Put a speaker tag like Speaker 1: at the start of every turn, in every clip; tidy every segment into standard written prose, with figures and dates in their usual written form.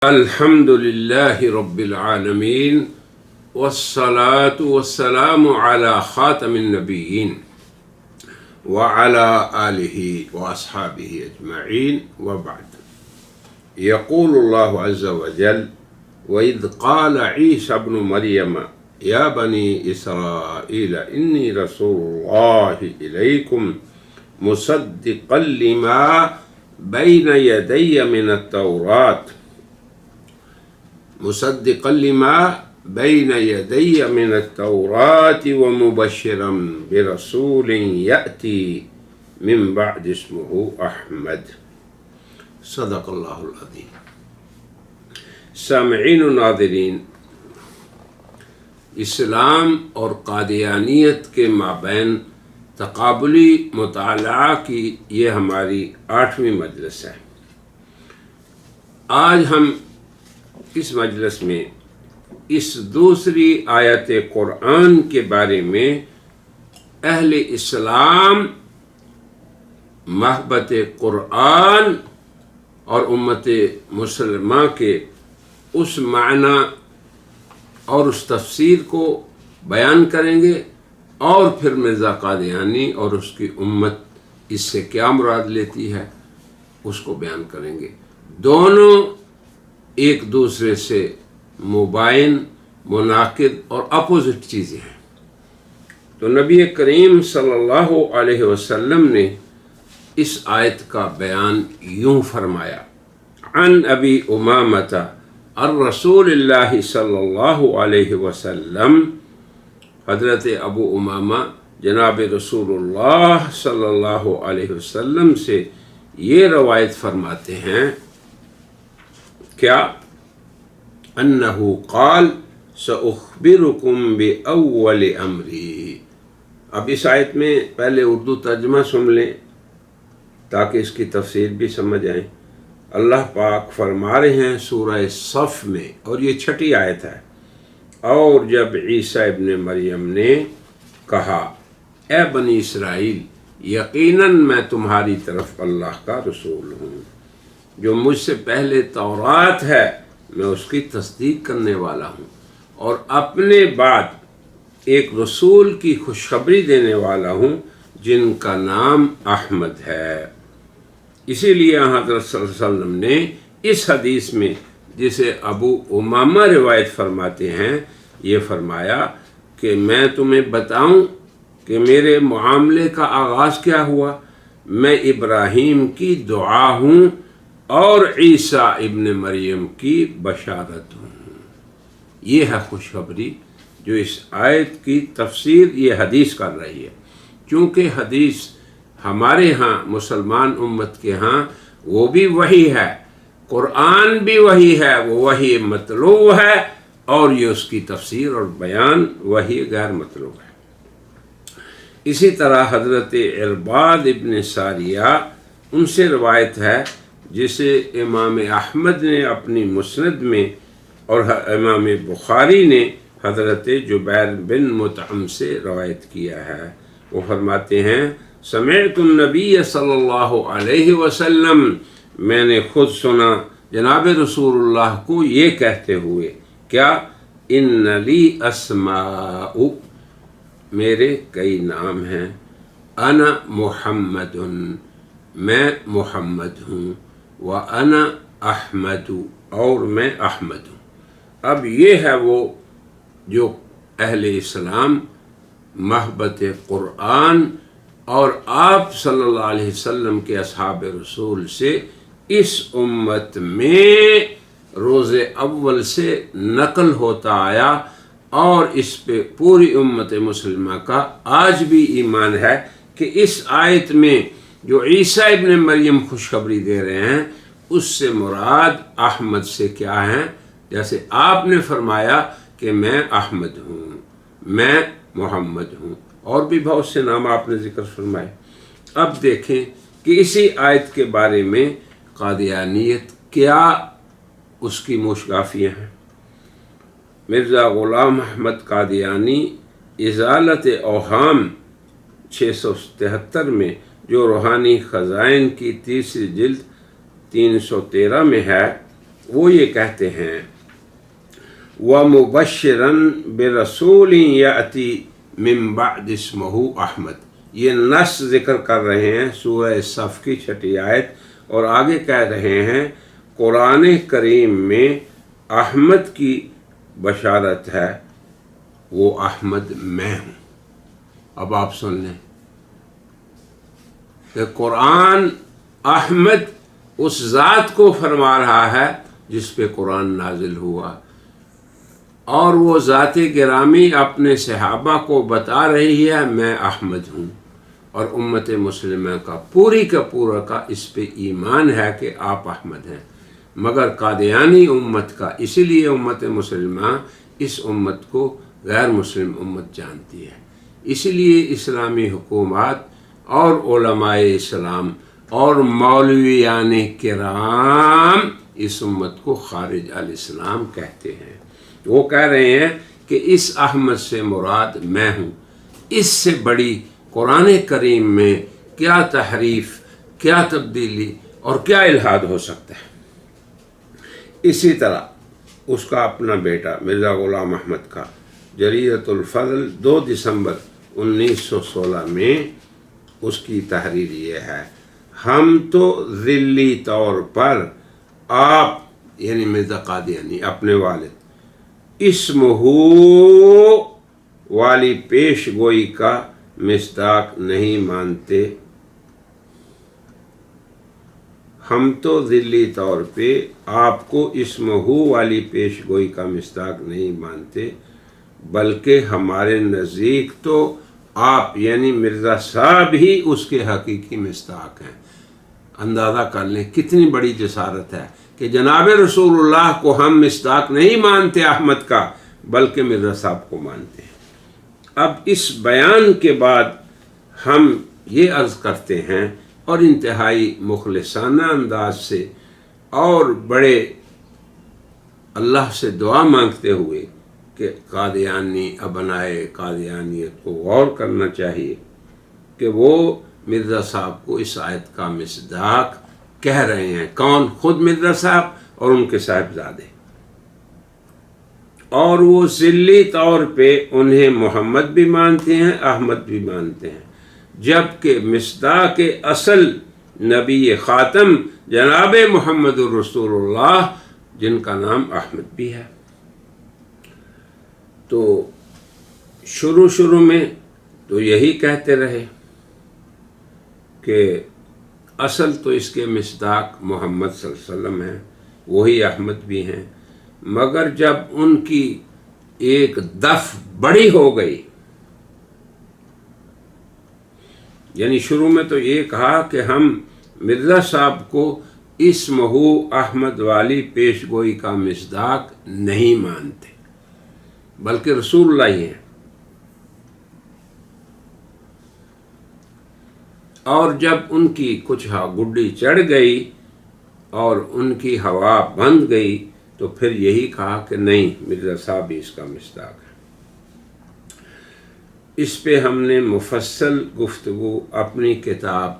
Speaker 1: الحمد لله رب العالمين والصلاة والسلام على خاتم النبيين وعلى آله وأصحابه أجمعين وبعد. يقول الله عز وجل: وإذ قال عيسى ابن مريم يا بني إسرائيل إني رسول الله إليكم مصدقا لما بين يدي من التوراة من التوراة ومبشرا برسول يأتي من بعد اسمه أحمد. صدق اللہ العظیم. سامعین و ناظرین، اسلام اور قادیانیت کے مابین تقابلی مطالعہ کی یہ ہماری 8ویں مجلس ہے. آج ہم اس مجلس میں اس دوسری آیت قرآن کے بارے میں اہل اسلام محبت قرآن اور امت مسلمہ کے اس معنی اور اس تفسیر کو بیان کریں گے، اور پھر مرزا قادیانی اور اس کی امت اس سے کیا مراد لیتی ہے اس کو بیان کریں گے. دونوں ایک دوسرے سے مباین، مناقض اور اپوزٹ چیزیں ہیں. تو نبی کریم صلی اللہ علیہ وسلم نے اس آیت کا بیان یوں فرمایا: عن ابی امامۃ الرسول اللہ صلی اللہ علیہ وسلم. حضرت ابو امامہ جناب رسول اللہ صلی اللہ علیہ وسلم سے یہ روایت فرماتے ہیں کیا؟ انہو قال سأخبرکم بأول امری. اب اس آیت میں پہلے اردو ترجمہ سن لیں تاکہ اس کی تفسیر بھی سمجھ آئیں. اللہ پاک فرما رہے ہیں سورہ صف میں، اور یہ 6ٹھی آیت ہے: اور جب عیسیٰ ابن مریم نے کہا اے بنی اسرائیل، یقیناً میں تمہاری طرف اللہ کا رسول ہوں، جو مجھ سے پہلے تورات ہے میں اس کی تصدیق کرنے والا ہوں، اور اپنے بعد ایک رسول کی خوشخبری دینے والا ہوں جن کا نام احمد ہے. اسی لیے حضرت صلی اللہ علیہ وسلم نے اس حدیث میں، جسے ابو امامہ روایت فرماتے ہیں، یہ فرمایا کہ میں تمہیں بتاؤں کہ میرے معاملے کا آغاز کیا ہوا. میں ابراہیم کی دعا ہوں اور عیسیٰ ابن مریم کی بشارت ہوں. یہ ہے خوشخبری جو اس آیت کی تفسیر یہ حدیث کر رہی ہے. چونکہ حدیث ہمارے ہاں مسلمان امت کے ہاں وہ بھی وہی ہے، قرآن بھی وہی ہے، وہ وہی مطلوب ہے، اور یہ اس کی تفسیر اور بیان وہی غیر مطلوب ہے. اسی طرح حضرت عرباد ابن ساریہ، ان سے روایت ہے جسے امام احمد نے اپنی مسند میں اور امام بخاری نے حضرت جبیر بن مطعم سے روایت کیا ہے. وہ فرماتے ہیں سمعت النبی صلی اللہ علیہ وسلم، میں نے خود سنا جناب رسول اللہ کو یہ کہتے ہوئے کیا؟ ان لی اسماء، میرے کئی نام ہیں. انا محمد، میں محمد ہوں. وَأَنَا أَحْمَدُ، اور میں احمد ہوں. اب یہ ہے وہ جو اہل اسلام محبت قرآن اور آپ صلی اللہ علیہ وسلم کے اصحاب رسول سے اس امت میں روز اول سے نقل ہوتا آیا، اور اس پہ پوری امت مسلمہ کا آج بھی ایمان ہے کہ اس آیت میں جو عیسیٰ ابن مریم خوشخبری دے رہے ہیں اس سے مراد احمد سے کیا ہیں؟ جیسے آپ نے فرمایا کہ میں احمد ہوں، میں محمد ہوں، اور بھی بہت سے نام آپ نے ذکر فرمائے. اب دیکھیں کہ اسی آیت کے بارے میں قادیانیت کیا اس کی موشگافیاں ہیں. مرزا غلام احمد قادیانی ازالت اوہام 673 میں، جو روحانی خزائن کی 3 جلد 313 میں ہے، وہ یہ کہتے ہیں وَمُبَشِّرًا بِرَسُولٍ يَأْتِي مِن بَعْدِ اسْمُهُ احمد. یہ نص ذکر کر رہے ہیں سورہ صف کی 6 آیت، اور آگے کہہ رہے ہیں قرآن کریم میں احمد کی بشارت ہے، وہ احمد میں ہوں. اب آپ سن لیں کہ قرآن احمد اس ذات کو فرما رہا ہے جس پہ قرآن نازل ہوا، اور وہ ذات گرامی اپنے صحابہ کو بتا رہی ہے میں احمد ہوں، اور امت مسلمہ کا پوری کا پورا کا اس پہ ایمان ہے کہ آپ احمد ہیں. مگر قادیانی امت کا، اسی لیے امت مسلمہ اس امت کو غیر مسلم امت جانتی ہے، اسی لیے اسلامی حکومات اور علماء اسلام اور مولویان کرام اس امت کو خارج الاسلام کہتے ہیں. وہ کہہ رہے ہیں کہ اس احمد سے مراد میں ہوں. اس سے بڑی قرآن کریم میں کیا تحریف، کیا تبدیلی اور کیا الحاد ہو سکتا ہے. اسی طرح اس کا اپنا بیٹا مرزا غلام احمد کا جریدۃ الفضل 2 دسمبر 1916 میں اس کی تحریر یہ ہے، ہم تو ذلی طور پر آپ یعنی مرزا قادیانی اپنے والد اسمہ والی پیش گوئی کا مصداق نہیں مانتے. ہم تو ذلی طور پہ آپ کو اسمہ والی پیش گوئی کا مصداق نہیں مانتے، بلکہ ہمارے نزدیک تو آپ یعنی مرزا صاحب ہی اس کے حقیقی مصداق ہیں. اندازہ کر لیں کتنی بڑی جسارت ہے کہ جناب رسول اللہ کو ہم مصداق نہیں مانتے احمد کا، بلکہ مرزا صاحب کو مانتے ہیں. اب اس بیان کے بعد ہم یہ عرض کرتے ہیں اور انتہائی مخلصانہ انداز سے اور بڑے اللہ سے دعا مانگتے ہوئے کہ قادیانی ابنائے قادیانیت کو غور کرنا چاہیے کہ وہ مرزا صاحب کو اس آیت کا مصداق کہہ رہے ہیں. کون؟ خود مرزا صاحب اور ان کے صاحبزادے. اور وہ ذلی طور پہ انہیں محمد بھی مانتے ہیں، احمد بھی مانتے ہیں، جبکہ مصداق اصل نبی خاتم جناب محمد الرسول اللہ جن کا نام احمد بھی ہے. تو شروع میں تو یہی کہتے رہے کہ اصل تو اس کے مصداق محمد صلی اللہ علیہ وسلم ہیں، وہی احمد بھی ہیں. مگر جب ان کی ایک دف بڑی ہو گئی، یعنی شروع میں تو یہ کہا کہ ہم مرزا صاحب کو اسمہ احمد والی پیش گوئی کا مصداق نہیں مانتے، بلکہ رسول اللہ ہی ہیں. اور جب ان کی کچھ گڈی چڑھ گئی اور ان کی ہوا بند گئی تو پھر یہی کہا کہ نہیں، مرزا صاحب بھی اس کا مصداق ہے. اس پہ ہم نے مفصل گفتگو اپنی کتاب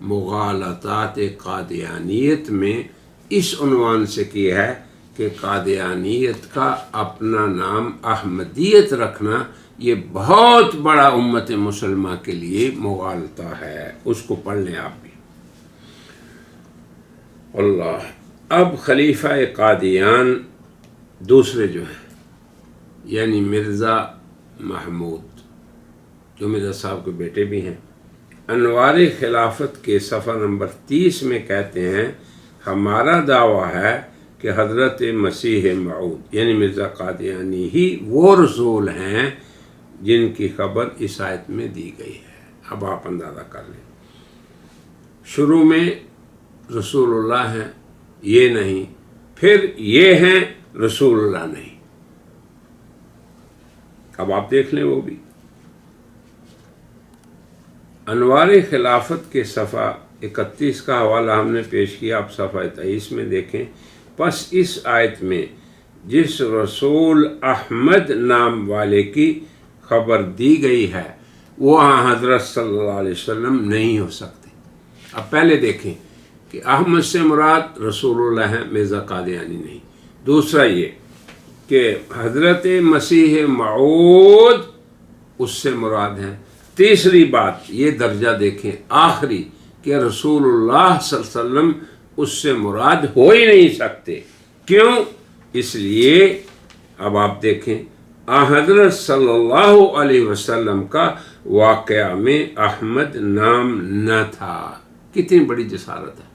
Speaker 1: مغالطات قادیانیت میں اس عنوان سے کی ہے کہ قادیانیت کا اپنا نام احمدیت رکھنا یہ بہت بڑا امت مسلمہ کے لیے مغالطہ ہے. اس کو پڑھ لیں آپ بھی. اللہ. اب خلیفہ قادیان دوسرے جو ہیں یعنی مرزا محمود جو مرزا صاحب کے بیٹے بھی ہیں، انوار خلافت کے صفحہ نمبر 30 میں کہتے ہیں ہمارا دعویٰ ہے کہ حضرت مسیح موعود یعنی مرزا قادیانی ہی وہ رسول ہیں جن کی خبر اس آیت میں دی گئی ہے. اب آپ اندازہ کر لیں، شروع میں رسول اللہ ہیں یہ نہیں، پھر یہ ہیں رسول اللہ نہیں. اب آپ دیکھ لیں وہ بھی. انوار خلافت کے صفحہ 31 کا حوالہ ہم نے پیش کیا، آپ صفحہ 23 میں دیکھیں. پس اس آیت میں جس رسول احمد نام والے کی خبر دی گئی ہے وہ حضرت صلی اللہ علیہ وسلم نہیں ہو سکتے. اب پہلے دیکھیں کہ احمد سے مراد رسول اللہ ہیں، مرزا قادیانی نہیں. دوسرا یہ کہ حضرت مسیح موعود اس سے مراد ہیں. تیسری بات یہ درجہ دیکھیں آخری کہ رسول اللہ صلی اللہ علیہ وسلم اس سے مراد ہو ہی نہیں سکتے. کیوں؟ اس لیے اب آپ دیکھیں حضرت صلی اللہ علیہ وسلم کا واقعہ میں احمد نام نہ تھا. کتنی بڑی جسارت ہے.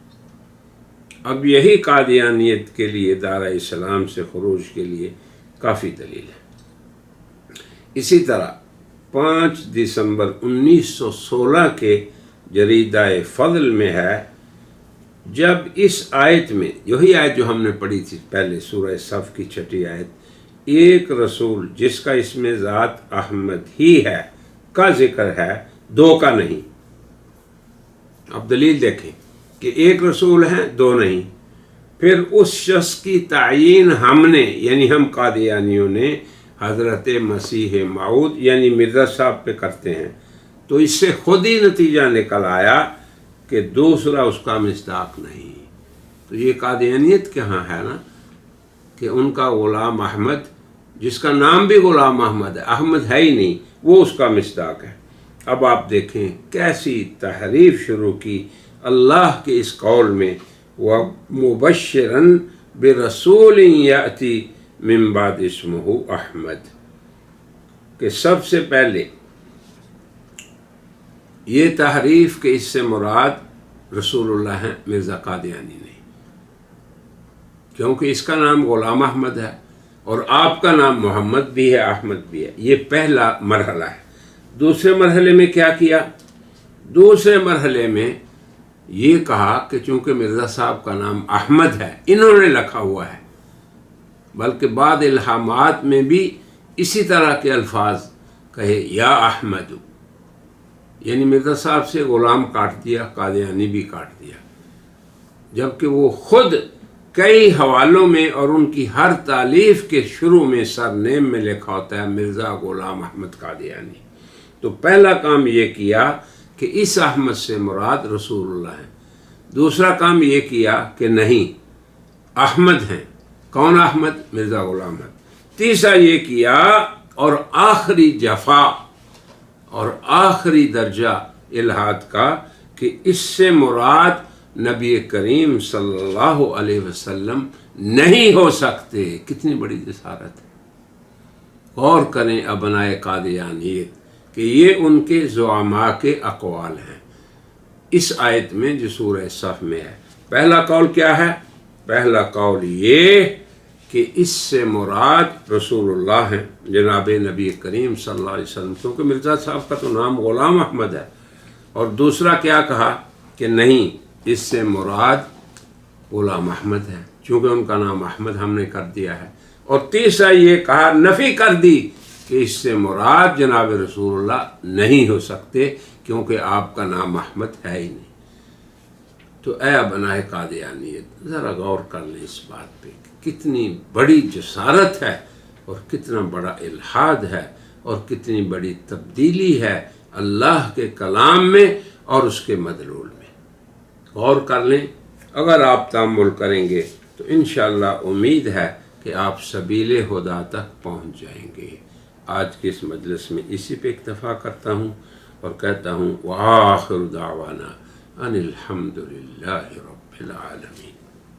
Speaker 1: اب یہی قادیانیت کے لیے دارہ اسلام سے خروج کے لیے کافی دلیل ہے. اسی طرح 5 دسمبر 1916 کے جریدہ فضل میں ہے، جب اس آیت میں یہی آیت جو ہم نے پڑھی تھی پہلے سورہ صف کی 6 آیت، ایک رسول جس کا اسم ذات احمد ہی ہے کا ذکر ہے، 2 کا نہیں. اب دلیل دیکھیں کہ ایک رسول ہیں 2 نہیں. پھر اس شخص کی تعیین ہم نے یعنی ہم قادیانیوں نے حضرت مسیح موعود یعنی مرزا صاحب پہ کرتے ہیں، تو اس سے خود ہی نتیجہ نکل آیا کہ دوسرا اس کا مصداق نہیں. تو یہ قادیانیت کہاں ہے نا کہ ان کا غلام احمد جس کا نام بھی غلام احمد ہے، احمد ہے ہی نہیں، وہ اس کا مصداق ہے. اب آپ دیکھیں کیسی تحریف شروع کی اللہ کے اس قول میں، وَمُبَشِّرًا بِرَسُولٍ يَأْتِي مِن بَعْدِ اسْمُهُ احمد، کہ سب سے پہلے یہ تحریف کہ اس سے مراد رسول اللہ ہیں، مرزا قادیانی نہیں، کیونکہ اس کا نام غلام احمد ہے اور آپ کا نام محمد بھی ہے، احمد بھی ہے. یہ پہلا مرحلہ ہے. دوسرے مرحلے میں کیا کیا؟ دوسرے مرحلے میں یہ کہا کہ چونکہ مرزا صاحب کا نام احمد ہے، انہوں نے لکھا ہوا ہے، بلکہ بعض الہامات میں بھی اسی طرح کے الفاظ کہے یا احمد، یعنی مرزا صاحب سے غلام کاٹ دیا، قادیانی بھی کاٹ دیا، جبکہ وہ خود کئی حوالوں میں اور ان کی ہر تالیف کے شروع میں سر نیم میں لکھا ہوتا ہے مرزا غلام احمد قادیانی. تو پہلا کام یہ کیا کہ اس احمد سے مراد رسول اللہ ہیں. دوسرا کام یہ کیا کہ نہیں، احمد ہیں. کون احمد؟ مرزا غلام احمد. تیسرا یہ کیا اور آخری جفا اور آخری درجہ الحاد کا کہ اس سے مراد نبی کریم صلی اللہ علیہ وسلم نہیں ہو سکتے. کتنی بڑی جسارت ہے. غور کریں ابنائے قادیانیت کہ یہ ان کے زعماء کے اقوال ہیں اس آیت میں جو سورہ صف میں ہے. پہلا قول کیا ہے؟ پہلا قول یہ کہ اس سے مراد رسول اللہ ہیں، جناب نبی کریم صلی اللہ علیہ وسلم، کیونکہ مرزا صاحب کا تو نام غلام احمد ہے. اور دوسرا کیا کہا کہ نہیں، اس سے مراد غلام احمد ہے، چونکہ ان کا نام احمد ہم نے کر دیا ہے. اور تیسرا یہ کہا، نفی کر دی کہ اس سے مراد جناب رسول اللہ نہیں ہو سکتے کیونکہ آپ کا نام احمد ہے ہی نہیں. تو اے ابنائے قادیانیت ذرا غور کر لیں اس بات پہ، کتنی بڑی جسارت ہے اور کتنا بڑا الحاد ہے اور کتنی بڑی تبدیلی ہے اللہ کے کلام میں اور اس کے مدلول میں. غور کر لیں. اگر آپ تأمل کریں گے تو انشاءاللہ امید ہے کہ آپ سبیل ہدیٰ تک پہنچ جائیں گے. آج کے اس مجلس میں اسی پہ اکتفا کرتا ہوں اور کہتا ہوں وآخر دعوانا ان الحمد للہ رب العالمین.